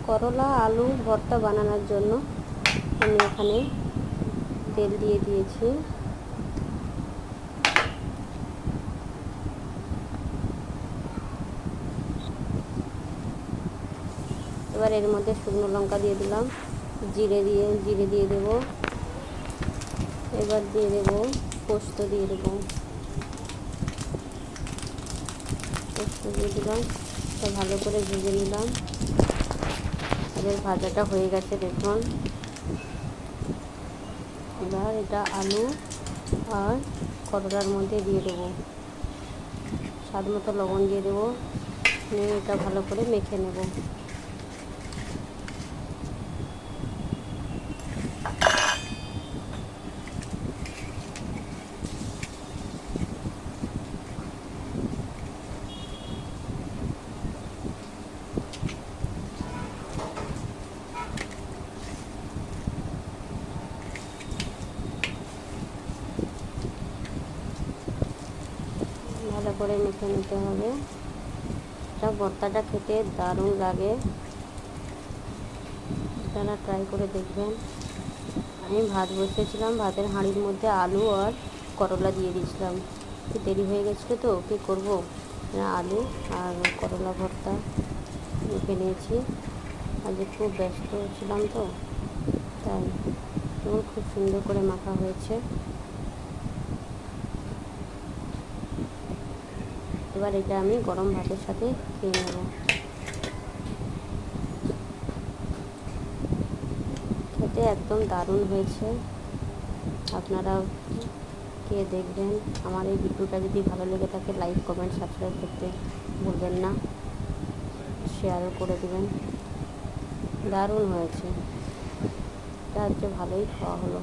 করলা আলু ভর্তা বানানোর জন্য আমি এখানে তেল দিয়ে দিয়েছি। এবার এর মধ্যে শুকনো লঙ্কা দিয়ে দিলাম, জিরে দিয়ে দেব। এবার দিয়ে দেব পোস্ত দিয়ে দেবো, পোস্ত দিয়ে দিলাম। এটা ভালো করে ভেজে নিলাম। এবার ভাজাটা হয়ে গেছে দেখুন। এবার এটা আলু আর করলার মধ্যে দিয়ে দেবো, স্বাদ মতো লবণ দিয়ে দেবো, নিয়ে এটা ভালো করে মেখে নেব। ভালো করে মেখে নিতে হবে। এটা ভর্তাটা খেতে দারুণ লাগে, আপনারা ট্রাই করে দেখবেন। আমি ভাত বসিয়েছিলাম, ভাতের হাঁড়ির মধ্যে আলু আর করলা দিয়ে দিয়েছিলাম। একটু দেরি হয়ে গেছিলো তো কী করবো, আলু আর করলা ভর্তা মেখে নিয়েছি। আজকে খুব ব্যস্ত ছিলাম তো তাই। এবং খুব সুন্দর করে মাখা হয়েছে। এবার এটা আমি গরম ভাতের সাথে খেয়ে নেব। খেতে একদম দারুণ হয়েছে। আপনারা খেয়ে দেখবেন। আমার এই ভিডিওটা যদি ভালো লেগে থাকে লাইক কমেন্ট সাবস্ক্রাইব করতে ভুলবেন না, শেয়ারও করে দেবেন। দারুণ হয়েছে, এটা হচ্ছে ভালোই খাওয়া হলো।